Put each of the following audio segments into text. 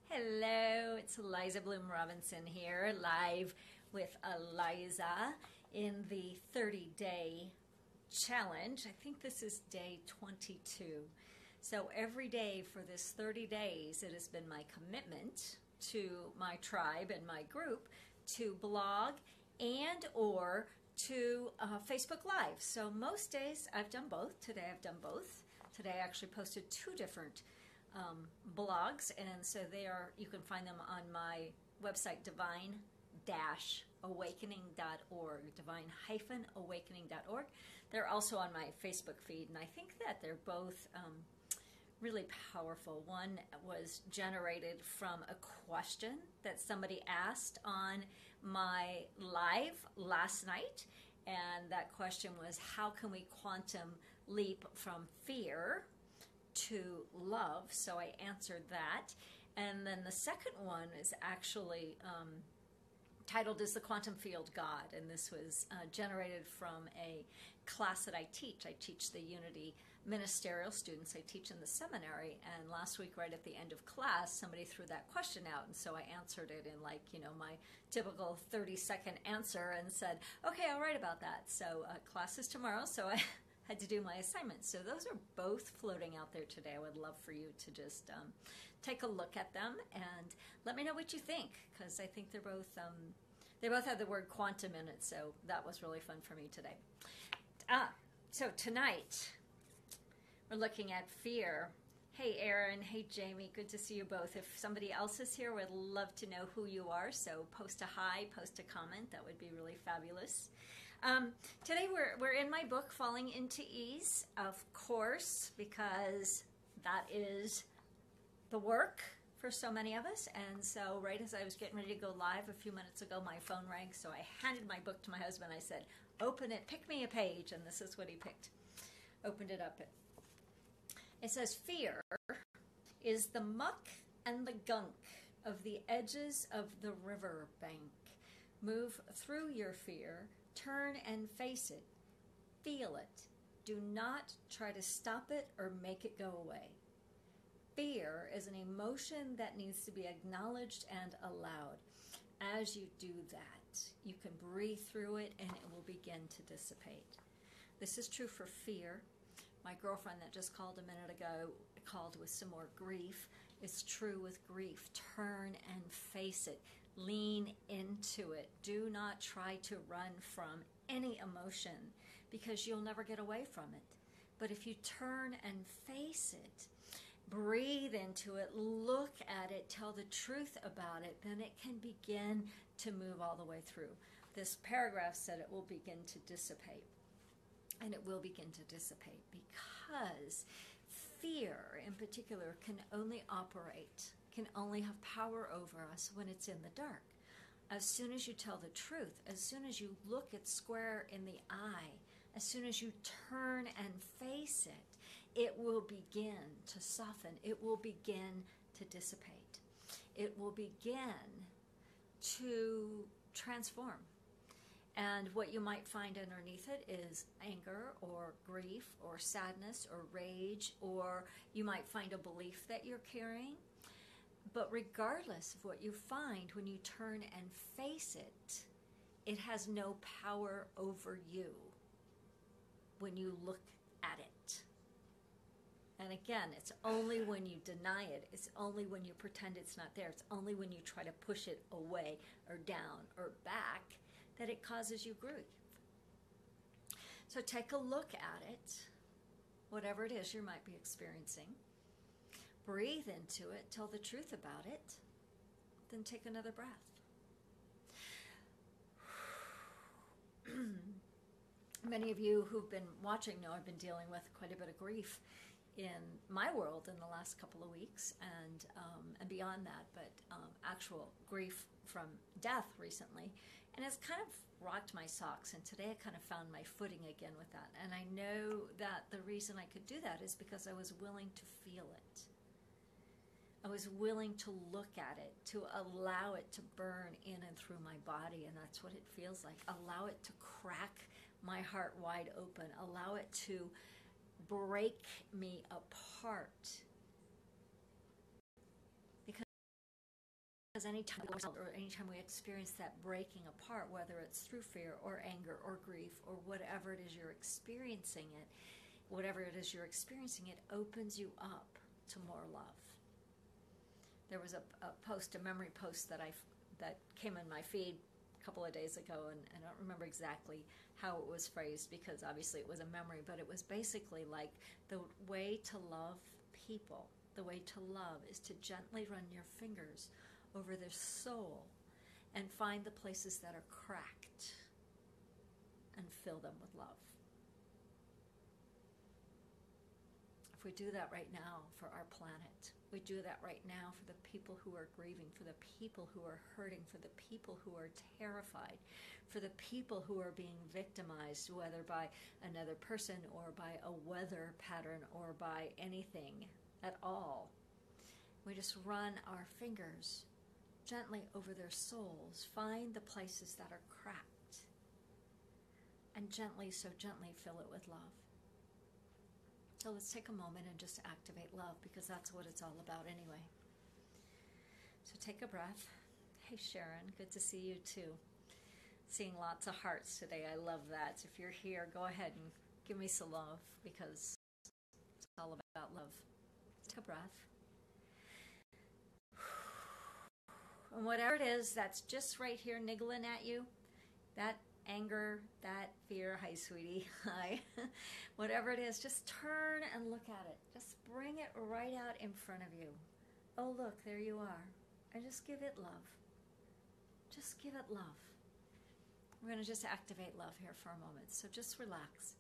Hello, it's Aliza Bloom Robinson here, live with Aliza in the 30-day challenge. I think this is day 22. So every day for this 30 days, it has been my commitment to my tribe and my group to blog and or to Facebook Live. So most days I've done both. Today I've done both. Today I actually posted two different blogs, and so you can find them on my website, divine-awakening.org, divine-awakening.org. They're also on my Facebook feed, and I think that they're both really powerful. One was generated from a question that somebody asked on my live last night, and that question was, how can we quantum leap from fear to love? So I answered that. And then the second one is actually titled Is the Quantum Field God? And this was generated from a class that I teach. I teach the Unity ministerial students. I teach in the seminary. And last week, right at the end of class, somebody threw that question out. And so I answered it in my typical 30-second answer and said, okay, I'll write about that. So class is tomorrow. So I had to do my assignments. So those are both floating out there today. I would love for you to just take a look at them and let me know what you think, because I think they both have the word quantum in it, so that was really fun for me today. So tonight we're looking at fear. Hey Aaron, hey Jamie, good to see you both. If somebody else is here, we'd love to know who you are, so post a hi, post a comment, that would be really fabulous. Today we're in my book, Falling into Ease, of course, because that is the work for so many of us. And so right as I was getting ready to go live a few minutes ago, my phone rang, so I handed my book to my husband. I said, open it, pick me a page, and this is what he picked. Opened it up. It says, fear is the muck and the gunk of the edges of the river bank. Move through your fear, turn and face it, feel it. Do not try to stop it or make it go away. Fear is an emotion that needs to be acknowledged and allowed. As you do that, you can breathe through it and it will begin to dissipate. This is true for fear. My girlfriend that just called a minute ago called with some more grief. It's true with grief. Turn and face it. Lean into it. Do not try to run from any emotion, because you'll never get away from it. But if you turn and face it, breathe into it, look at it, tell the truth about it, then it can begin to move all the way through. This paragraph said it will begin to dissipate. And it will begin to dissipate because fear in particular can only operate, can only have power over us when it's in the dark. As soon as you tell the truth, as soon as you look it square in the eye, as soon as you turn and face it, it will begin to soften. It will begin to dissipate. It will begin to transform. And what you might find underneath it is anger or grief or sadness or rage, or you might find a belief that you're carrying. But regardless of what you find, when you turn and face it, it has no power over you when you look at it. And again, it's only when you deny it, it's only when you pretend it's not there, it's only when you try to push it away or down or back that it causes you grief. So take a look at it, whatever it is you might be experiencing. Breathe into it, tell the truth about it, then take another breath. Many of you who've been watching know I've been dealing with quite a bit of grief in my world in the last couple of weeks, and beyond that, but actual grief from death recently, and it's kind of rocked my socks, and today I kind of found my footing again with that. And I know that the reason I could do that is because I was willing to feel it. I was willing to look at it, to allow it to burn in and through my body, and that's what it feels like. Allow it to crack my heart wide open. Allow it to break me apart. anytime we experience that breaking apart, whether it's through fear or anger or grief or whatever it is you're experiencing it opens you up to more love. There was a memory post that came in my feed a couple of days ago, and I don't remember exactly how it was phrased because obviously it was a memory, but it was basically like the way to love people, the way to love is to gently run your fingers over their soul and find the places that are cracked and fill them with love. If we do that right now for our planet, we do that right now for the people who are grieving, for the people who are hurting, for the people who are terrified, for the people who are being victimized, whether by another person or by a weather pattern or by anything at all. We just run our fingers gently over their souls, find the places that are cracked, and gently fill it with love. So let's take a moment and just activate love, because that's what it's all about anyway. So take a breath. Hey Sharon, good to see you too. Seeing lots of hearts today. I love that. If you're here, go ahead and give me some love, because it's all about love. Take a breath. And whatever it is that's just right here niggling at you, that anger, that fear, hi sweetie, hi, whatever it is, just turn and look at it. Just bring it right out in front of you. Oh look, there you are. And just give it love. Just give it love. We're going to just activate love here for a moment. So just relax.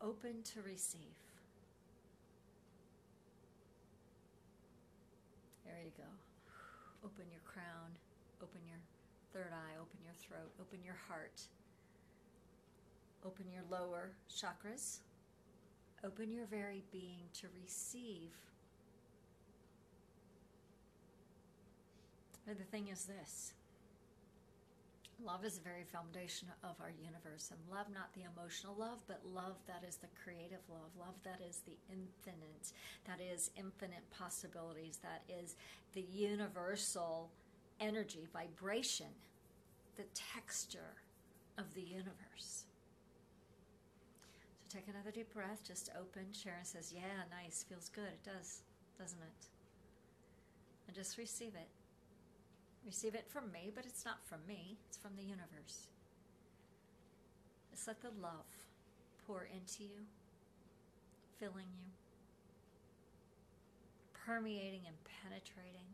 Open to receive. There you go. Open your crown. Open your third eye. Open your throat. Open your heart. Open your lower chakras. Open your very being to receive. But the thing is this. Love is the very foundation of our universe, and love not the emotional love, but love that is the creative love, love that is the infinite, that is infinite possibilities, that is the universal energy, vibration, the texture of the universe. So take another deep breath, just open. Sharon says, yeah, nice, feels good. It does, doesn't it? And just receive it. Receive it from me, but it's not from me. It's from the universe. Just let the love pour into you, filling you, permeating and penetrating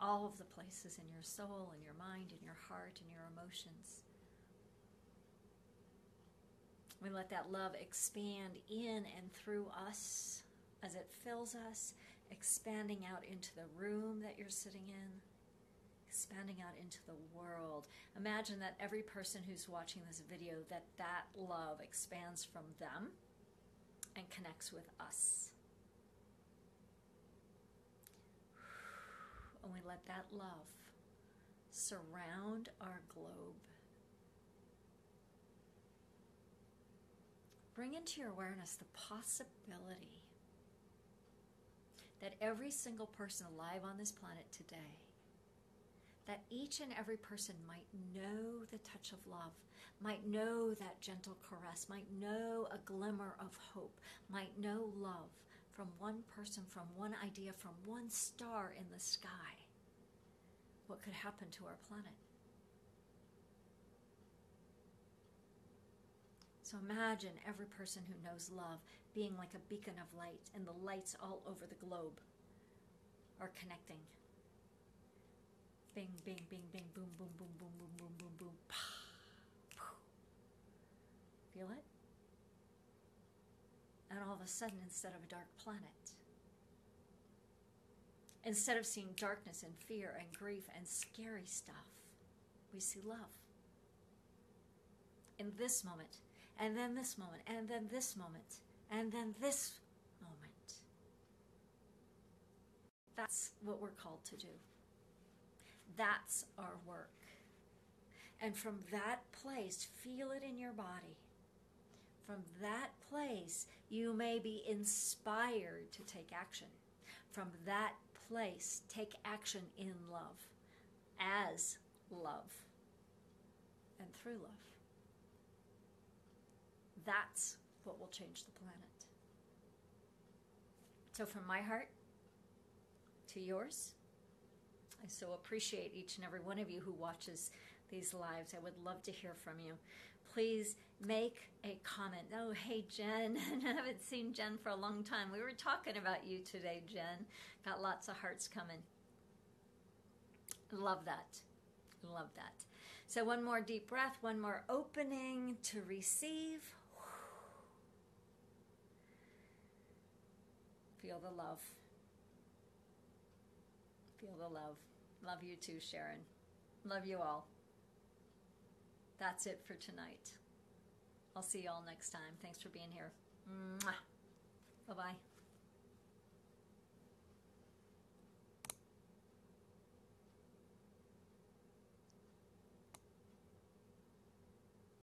all of the places in your soul, in your mind, in your heart, in your emotions. We let that love expand in and through us as it fills us, expanding out into the room that you're sitting in, expanding out into the world. Imagine that every person who's watching this video, that love expands from them and connects with us. And we let that love surround our globe. Bring into your awareness the possibility that every single person alive on this planet today, that each and every person might know the touch of love, might know that gentle caress, might know a glimmer of hope, might know love from one person, from one idea, from one star in the sky. What could happen to our planet? So imagine every person who knows love being like a beacon of light, and the lights all over the globe are connecting. Bing, bing, bing, bing, boom, boom, boom, boom, boom, boom, boom, boom. Feel it? And all of a sudden, instead of a dark planet, instead of seeing darkness and fear and grief and scary stuff, we see love. In this moment, and then this moment, and then this moment, and then this moment. That's what we're called to do. That's our work. And from that place, feel it in your body. From that place, you may be inspired to take action. from that place, take action in love, as love, and through love. That's what will change the planet. So from my heart to yours, I so appreciate each and every one of you who watches these lives. I would love to hear from you. Please make a comment. Oh, hey, Jen. I haven't seen Jen for a long time. We were talking about you today, Jen. Got lots of hearts coming. Love that. Love that. So one more deep breath, one more opening to receive. Feel the love. Feel the love. Love you too, Sharon. Love you all. That's it for tonight. I'll see you all next time. Thanks for being here. Mwah. Bye-bye.